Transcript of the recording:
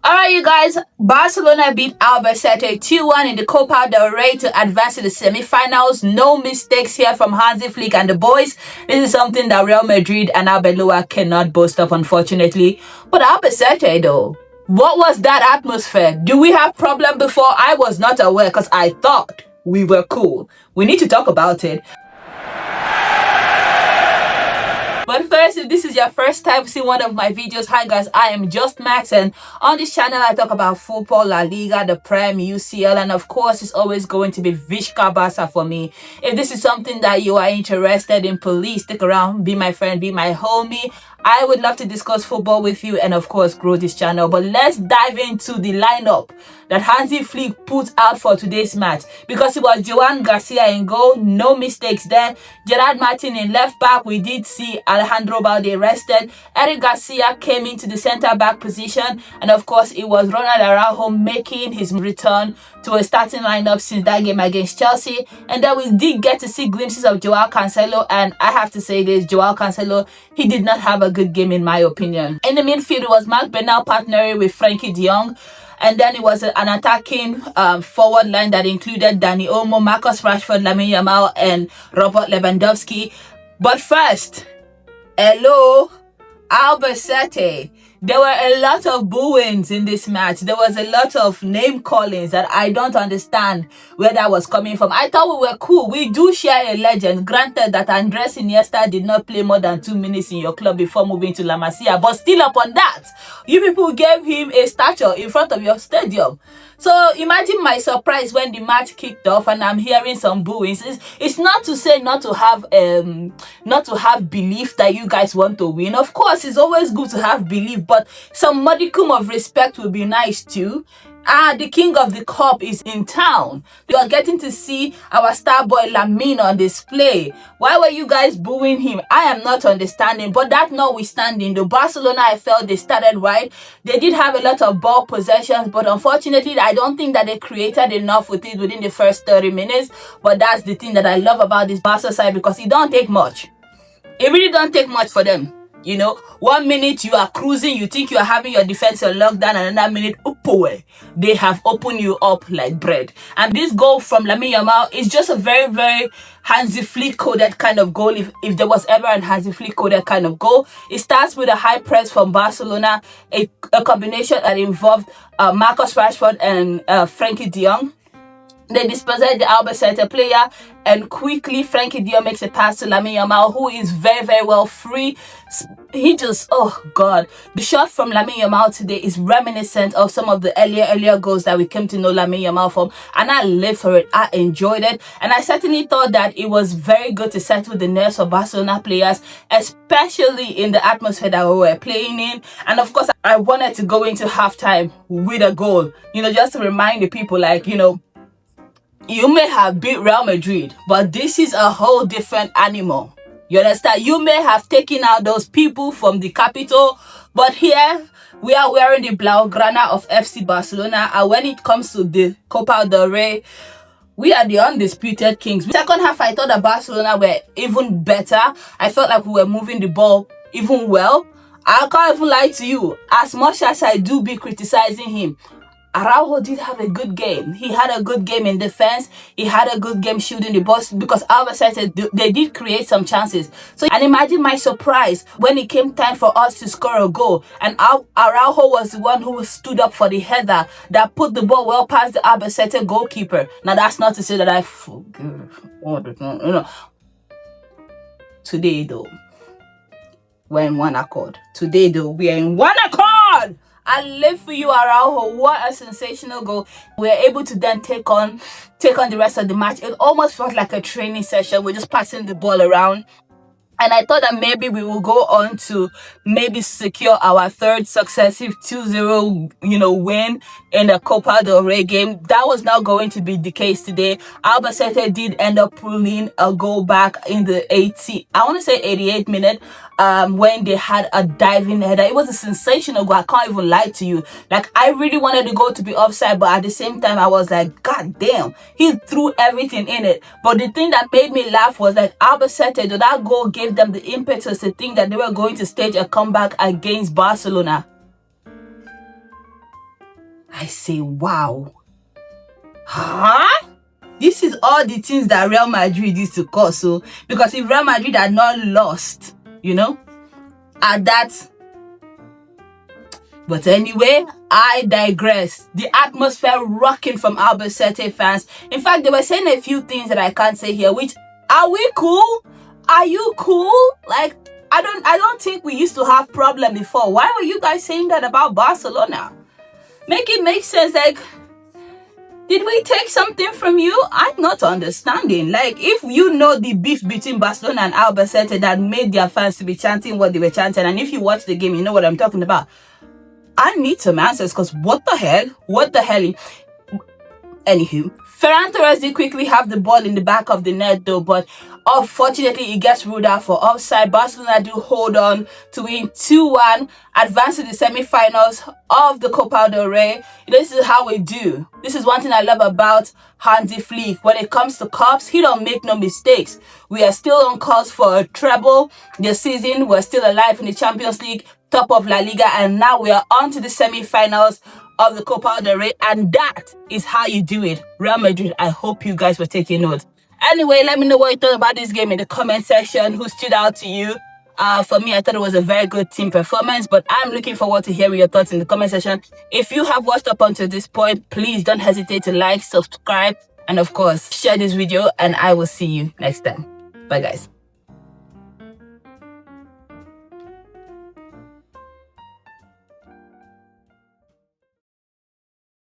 Alright, you guys, Barcelona beat Albacete 2-1 in the Copa del Rey to advance to the semi-finals. No mistakes here from Hansi Flick and the boys. This is something that Real Madrid and Arbeloa cannot boast of, unfortunately. But Albacete, though, what was that atmosphere? Do we have problem before? I was not aware because I thought we were cool. We need to talk about it. But first, if this is your first time seeing one of my videos, hi guys, I am Just Max, and on this channel I talk about football, La Liga, the Prem, UCL, and of course it's always going to be Visca Barca for me. If this is something that you are interested in, please stick around, be my friend, be my homie. I would love to discuss football with you and of course grow this channel. But let's dive into the lineup that Hansi Flick put out for today's match, because it was Joan Garcia in goal, no mistakes there. Gerard Martin in left back. We did see Alejandro Balde rested. Eric Garcia came into the center back position, and of course it was Ronald Araujo making his return to a starting lineup since that game against Chelsea. And then we did get to see glimpses of Joao Cancelo, and I have to say this, Joao Cancelo, he did not have a good game in my opinion. In the midfield it was Marc Bernal partnering with Frankie de Jong. And then it was an attacking forward line that included Dani Olmo, Marcus Rashford, Lamine Yamal, and Robert Lewandowski. But first, hello, Albacete. There were a lot of booings in this match. There was a lot of name callings that I don't understand where that was coming from. I thought we were cool. We do share a legend. Granted that Andres Iniesta did not play more than 2 minutes in your club before moving to La Masia. But still upon that, you people gave him a statue in front of your stadium. So imagine my surprise when the match kicked off and I'm hearing some booings. It's not to say not to have belief that you guys want to win. Of course, it's always good to have belief, but some modicum of respect would be nice too. The king of the cup is in town. We are getting to see our star boy Lamine on display. Why were you guys booing him? I am not understanding. But that notwithstanding, the Barcelona, I felt they started right. They did have a lot of ball possessions, but unfortunately, I don't think that they created enough with it within the first 30 minutes. But that's the thing that I love about this Barca side, because it don't take much. It really don't take much for them. You know, 1 minute you are cruising, you think you are having your defense on lockdown, and another minute, they have opened you up like bread. And this goal from Lamine Yamal is just a very, very Hansi Flick coded kind of goal. If there was ever an Hansi Flick coded kind of goal, it starts with a high press from Barcelona, a combination that involved Marcus Rashford and Frankie de Jong. They dispossessed the Albacete player, and quickly Frankie de Jong makes a pass to Lamine Yamal, who is very, very well free. He just, oh God. The shot from Lamine Yamal today is reminiscent of some of the earlier goals that we came to know Lamine Yamal from, and I live for it. I enjoyed it, and I certainly thought that it was very good to settle the nerves of Barcelona players, especially in the atmosphere that we were playing in. And of course, I wanted to go into halftime with a goal, you know, just to remind the people, like, you know, you may have beat Real Madrid, but this is a whole different animal. You understand? You may have taken out those people from the capital, but here we are wearing the Blaugrana of FC Barcelona. And when it comes to the Copa del Rey, we are the undisputed kings. Second half, I thought that Barcelona were even better. I felt like we were moving the ball even well. I can't even lie to you. As much as I do be criticizing him, Araujo did have a good game. He had a good game in defense. He had a good game shooting the ball, because Albacete, they did create some chances. So, and imagine my surprise when it came time for us to score a goal, and Araujo was the one who stood up for the header that put the ball well past the Albacete goalkeeper. Now, that's not to say that I forgive all the time, you know. Today, though, we're in one accord. Today, though, we are in one accord. I live for you, Araujo. What a sensational goal. We were able to then take on the rest of the match. It almost felt like a training session. We're just passing the ball around. And I thought that maybe we will go on to maybe secure our third successive 2-0, win in the Copa del Rey game. That was not going to be the case today. Albacete did end up pulling a goal back in the 88th minute, when they had a diving header. It was a sensational goal. I can't even lie to you. Like, I really wanted the goal to be offside, but at the same time, I was like, God damn, he threw everything in it. But the thing that made me laugh was that Albacete, that goal gave them the impetus to think that they were going to stage a comeback against Barcelona. I say, wow. Huh? This is all the things that Real Madrid is to cause. So, because if Real Madrid had not lost, at that. But anyway, I digress. The atmosphere rocking from Albacete fans. In fact, they were saying a few things that I can't say here, which, are we cool? Are you cool? Like, I don't think we used to have problem before. Why were you guys saying that about Barcelona? Make it make sense. Like, did we take something from you? I'm not understanding. Like, if you know the beef between Barcelona and Albacete that made their fans to be chanting what they were chanting, and if you watch the game, you know what I'm talking about. I need some answers, because what the hell? What the hell? Anywho, Ferran Torres did quickly have the ball in the back of the net though, but unfortunately it gets ruled out for offside. Barcelona do hold on to win 2-1, advance to the semi-finals of the Copa del Rey. This is how we do. This is one thing I love about Hansi Flick. When it comes to cups, he don't make no mistakes. We are still on course for a treble this season. We're still alive in the Champions League, top of La Liga, and now we are on to the semi-finals of the Copa del Rey, and that is how you do it. Real Madrid, I hope you guys were taking notes. Anyway, let me know what you thought about this game in the comment section. Who stood out to you? For me, I thought it was a very good team performance, but I'm looking forward to hearing your thoughts in the comment section. If you have watched up until this point, please don't hesitate to like, subscribe, and of course, share this video, and I will see you next time. Bye, guys.